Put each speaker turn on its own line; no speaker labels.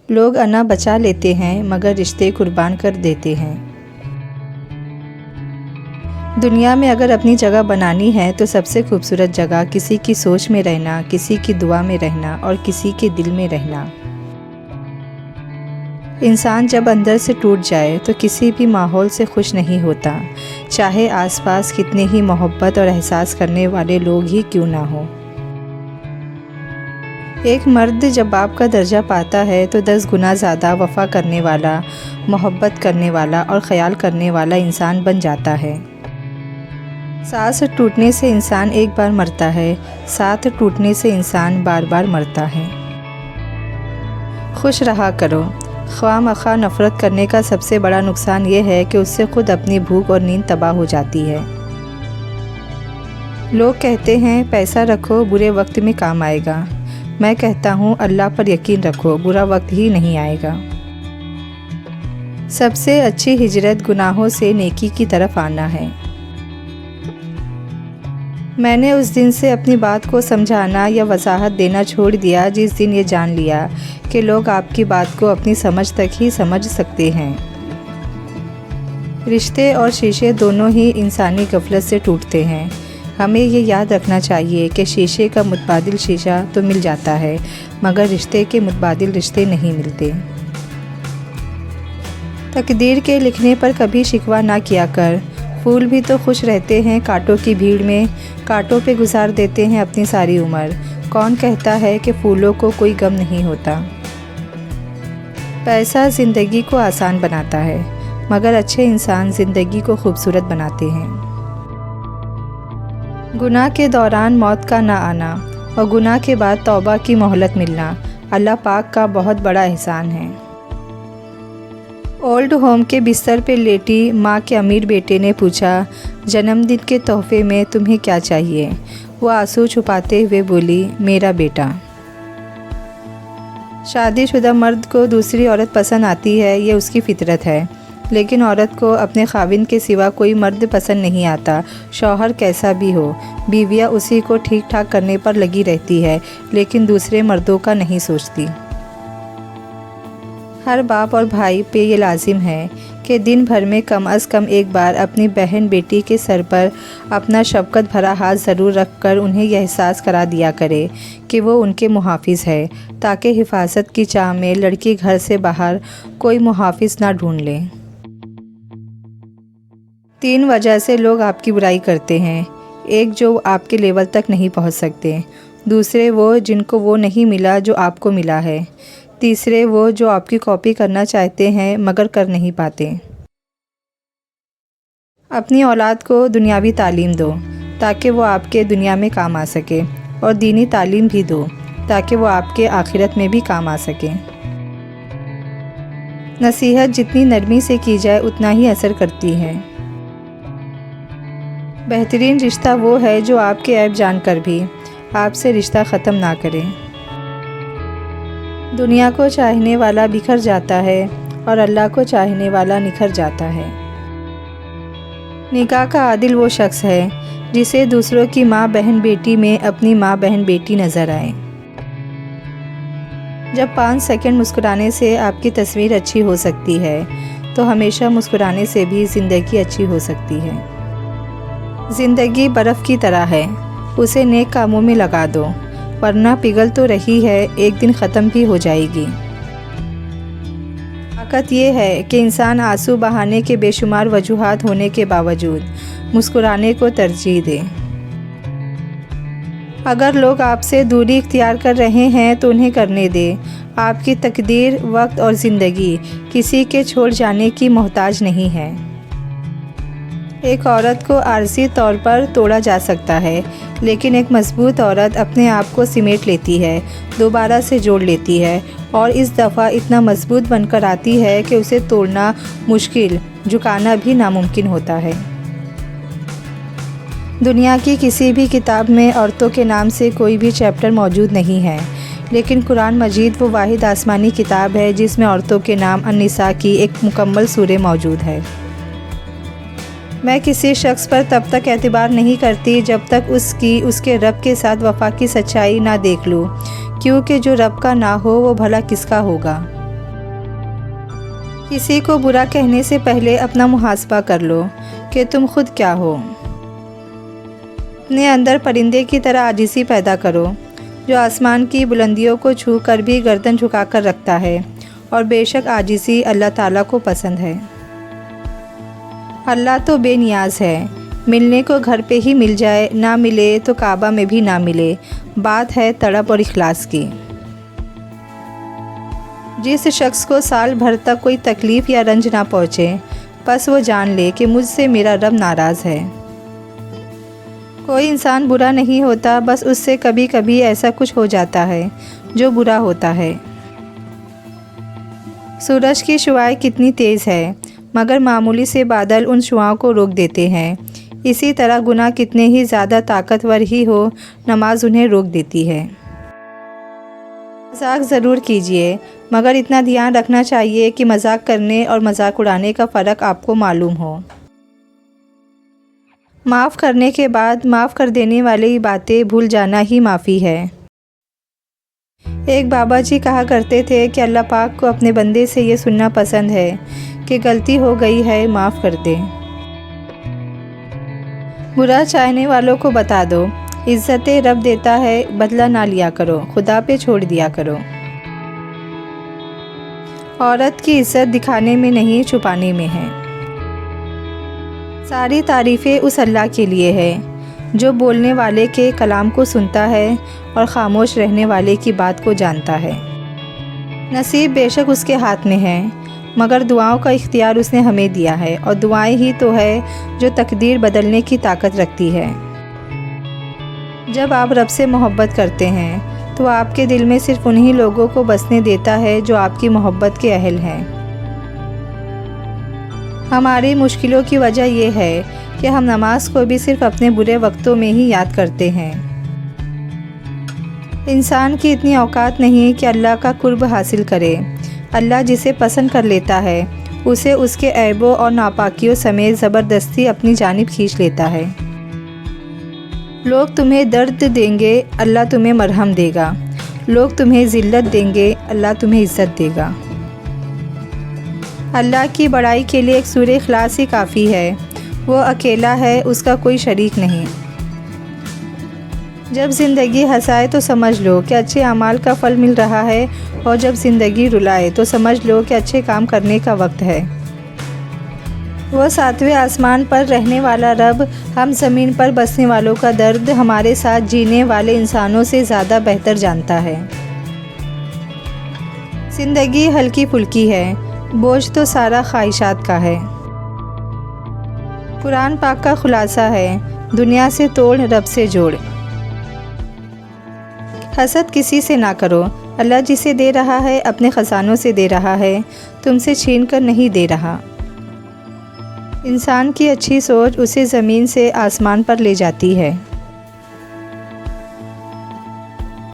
لوگ انا بچا لیتے ہیں مگر رشتے قربان کر دیتے ہیں۔ دنیا میں اگر اپنی جگہ بنانی ہے تو سب سے خوبصورت جگہ کسی کی سوچ میں رہنا، کسی کی دعا میں رہنا اور کسی کے دل میں رہنا۔ انسان جب اندر سے ٹوٹ جائے تو کسی بھی ماحول سے خوش نہیں ہوتا، چاہے آس پاس کتنے ہی محبت اور احساس کرنے والے لوگ ہی کیوں نہ ہوں۔ ایک مرد جب باپ کا درجہ پاتا ہے تو 10 گنا زیادہ وفا کرنے والا، محبت کرنے والا اور خیال کرنے والا انسان بن جاتا ہے۔ سانس ٹوٹنے سے انسان ایک بار مرتا ہے، ساتھ ٹوٹنے سے انسان بار بار مرتا ہے۔ خوش رہا کرو۔ خواہ مخواہ نفرت کرنے کا سب سے بڑا نقصان یہ ہے کہ اس سے خود اپنی بھوک اور نیند تباہ ہو جاتی ہے۔ لوگ کہتے ہیں پیسہ رکھو برے وقت میں کام آئے گا، میں کہتا ہوں اللہ پر یقین رکھو برا وقت ہی نہیں آئے گا۔ سب سے اچھی ہجرت گناہوں سے نیکی کی طرف آنا ہے۔ میں نے اس دن سے اپنی بات کو سمجھانا یا وضاحت دینا چھوڑ دیا جس دن یہ جان لیا کہ لوگ آپ کی بات کو اپنی سمجھ تک ہی سمجھ سکتے ہیں۔ رشتے اور شیشے دونوں ہی انسانی غفلت سے ٹوٹتے ہیں۔ ہمیں یہ یاد رکھنا چاہیے کہ شیشے کا متبادل شیشہ تو مل جاتا ہے مگر رشتے کے متبادل رشتے نہیں ملتے۔ تقدیر کے لکھنے پر کبھی شکوہ نہ کیا کر، پھول بھی تو خوش رہتے ہیں کانٹوں کی بھیڑ میں، کانٹوں پہ گزار دیتے ہیں اپنی ساری عمر، کون کہتا ہے کہ پھولوں کو کوئی غم نہیں ہوتا۔ پیسہ زندگی کو آسان بناتا ہے مگر اچھے انسان زندگی کو خوبصورت بناتے ہیں۔ گناہ کے دوران موت کا نہ آنا اور گناہ کے بعد توبہ کی مہلت ملنا اللہ پاک کا بہت بڑا احسان ہے۔ اولڈ ہوم کے بستر پہ لیٹی ماں کے امیر بیٹے نے پوچھا جنم دن کے تحفے میں تمہیں کیا چاہیے؟ وہ آنسو چھپاتے ہوئے بولی میرا بیٹا۔ شادی شدہ مرد کو دوسری عورت پسند آتی ہے، یہ اس کی فطرت ہے، لیکن عورت کو اپنے خاوند کے سوا کوئی مرد پسند نہیں آتا، شوہر کیسا بھی ہو۔ بیویاں اسی کو ٹھیک ٹھاک کرنے پر لگی رہتی ہے لیکن دوسرے مردوں کا نہیں سوچتی۔ ہر باپ اور بھائی پہ یہ لازم ہے کہ دن بھر میں کم از کم ایک بار اپنی بہن بیٹی کے سر پر اپنا شفقت بھرا ہاتھ ضرور رکھ کر انہیں یہ احساس کرا دیا کرے کہ وہ ان کے محافظ ہے، تاکہ حفاظت کی چاہ میں لڑکی گھر سے باہر کوئی محافظ نہ ڈھونڈ لے۔ 3 وجہ سے لوگ آپ کی برائی کرتے ہیں۔ ایک، جو آپ کے لیول تک نہیں پہنچ سکتے، دوسرے وہ جن کو وہ نہیں ملا جو آپ کو ملا ہے، تیسرے وہ جو آپ کی کاپی کرنا چاہتے ہیں مگر کر نہیں پاتے۔ اپنی اولاد کو دنیاوی تعلیم دو تاکہ وہ آپ کے دنیا میں کام آ سکے، اور دینی تعلیم بھی دو تاکہ وہ آپ کے آخرت میں بھی کام آ سکے۔ نصیحت جتنی نرمی سے کی جائے اتنا ہی اثر کرتی ہے۔ بہترین رشتہ وہ ہے جو آپ کے عیب جان کر بھی آپ سے رشتہ ختم نہ کرے۔ دنیا کو چاہنے والا بکھر جاتا ہے اور اللہ کو چاہنے والا نکھر جاتا ہے۔ نکاح کا عادل وہ شخص ہے جسے دوسروں کی ماں بہن بیٹی میں اپنی ماں بہن بیٹی نظر آئے۔ جب 5 سیکنڈ مسکرانے سے آپ کی تصویر اچھی ہو سکتی ہے تو ہمیشہ مسکرانے سے بھی زندگی اچھی ہو سکتی ہے۔ زندگی برف کی طرح ہے، اسے نیک کاموں میں لگا دو ورنہ پگھل تو رہی ہے، ایک دن ختم بھی ہو جائے گی۔ حقیقت یہ ہے کہ انسان آنسو بہانے کے بے شمار وجوہات ہونے کے باوجود مسکرانے کو ترجیح دے۔ اگر لوگ آپ سے دوری اختیار کر رہے ہیں تو انہیں کرنے دے، آپ کی تقدیر، وقت اور زندگی کسی کے چھوڑ جانے کی محتاج نہیں ہے۔ ایک عورت کو عارضی طور پر توڑا جا سکتا ہے لیکن ایک مضبوط عورت اپنے آپ کو سمیٹ لیتی ہے، دوبارہ سے جوڑ لیتی ہے اور اس دفعہ اتنا مضبوط بن کر آتی ہے کہ اسے توڑنا مشکل، جھکانا بھی ناممکن ہوتا ہے۔ دنیا کی کسی بھی کتاب میں عورتوں کے نام سے کوئی بھی چیپٹر موجود نہیں ہے، لیکن قرآن مجید وہ واحد آسمانی کتاب ہے جس میں عورتوں کے نام النساء کی ایک مکمل سورہ موجود ہے۔ میں کسی شخص پر تب تک اعتبار نہیں کرتی جب تک اس کے رب کے ساتھ وفا کی سچائی نہ دیکھ لوں، کیونکہ جو رب کا نہ ہو وہ بھلا کس کا ہوگا۔ کسی کو برا کہنے سے پہلے اپنا محاسبہ کر لو کہ تم خود کیا ہو۔ اپنے اندر پرندے کی طرح عاجزی پیدا کرو جو آسمان کی بلندیوں کو چھو کر بھی گردن جھکا کر رکھتا ہے، اور بے شک عاجزی اللہ تعالیٰ کو پسند ہے۔ اللہ تو بے نیاز ہے، ملنے کو گھر پہ ہی مل جائے، نہ ملے تو کعبہ میں بھی نہ ملے، بات ہے طلب اور اخلاص کی۔ جس شخص کو سال بھر تک کوئی تکلیف یا رنج نہ پہنچے، بس وہ جان لے کہ مجھ سے میرا رب ناراض ہے۔ کوئی انسان برا نہیں ہوتا، بس اس سے کبھی کبھی ایسا کچھ ہو جاتا ہے جو برا ہوتا ہے۔ سورج کی شعاعیں کتنی تیز ہے، مگر معمولی سے بادل ان شعاعوں کو روک دیتے ہیں۔ اسی طرح گناہ کتنے ہی زیادہ طاقتور ہی ہو، نماز انہیں روک دیتی ہے۔ مذاق ضرور کیجیے، مگر اتنا دھیان رکھنا چاہیے کہ مذاق کرنے اور مذاق اڑانے کا فرق آپ کو معلوم ہو۔ معاف کرنے کے بعد معاف کر دینے والی باتیں بھول جانا ہی معافی ہے۔ ایک بابا جی کہا کرتے تھے کہ اللہ پاک کو اپنے بندے سے یہ سننا پسند ہے کہ غلطی ہو گئی ہے، معاف کر دے۔ برا چاہنے والوں کو بتا دو، عزت رب دیتا ہے، بدلہ نہ لیا کرو، خدا پہ چھوڑ دیا کرو۔ عورت کی عزت دکھانے میں نہیں، چھپانے میں ہے۔ ساری تعریفیں اس اللہ کے لیے ہے جو بولنے والے کے کلام کو سنتا ہے اور خاموش رہنے والے کی بات کو جانتا ہے۔ نصیب بے شک اس کے ہاتھ میں ہے، مگر دعاؤں کا اختیار اس نے ہمیں دیا ہے، اور دعائیں ہی تو ہے جو تقدیر بدلنے کی طاقت رکھتی ہے۔ جب آپ رب سے محبت کرتے ہیں تو آپ کے دل میں صرف انہی لوگوں کو بسنے دیتا ہے جو آپ کی محبت کے اہل ہیں۔ ہماری مشکلوں کی وجہ یہ ہے کہ ہم نماز کو بھی صرف اپنے برے وقتوں میں ہی یاد کرتے ہیں۔ انسان کی اتنی اوقات نہیں کہ اللہ کا قرب حاصل کرے۔ اللہ جسے پسند کر لیتا ہے اسے اس کے عیبوں اور ناپاکیوں سمیت زبردستی اپنی جانب کھینچ لیتا ہے۔ لوگ تمہیں درد دیں گے، اللہ تمہیں مرہم دے گا۔ لوگ تمہیں ذلت دیں گے، اللہ تمہیں عزت دے گا۔ اللہ کی بڑائی کے لیے ایک سورہ اخلاص ہی کافی ہے۔ وہ اکیلا ہے، اس کا کوئی شریک نہیں۔ جب زندگی ہنسائے تو سمجھ لو کہ اچھے اعمال کا پھل مل رہا ہے، اور جب زندگی رلائے تو سمجھ لو کہ اچھے کام کرنے کا وقت ہے۔ وہ ساتویں آسمان پر رہنے والا رب ہم زمین پر بسنے والوں کا درد ہمارے ساتھ جینے والے انسانوں سے زیادہ بہتر جانتا ہے۔ زندگی ہلکی پھلکی ہے، بوجھ تو سارا خواہشات کا ہے۔ قرآن پاک کا خلاصہ ہے، دنیا سے توڑ، رب سے جوڑ۔ حسد کسی سے نہ کرو، اللہ جسے دے رہا ہے اپنے خزانوں سے دے رہا ہے، تم سے چھین کر نہیں دے رہا۔ انسان کی اچھی سوچ اسے زمین سے آسمان پر لے جاتی ہے۔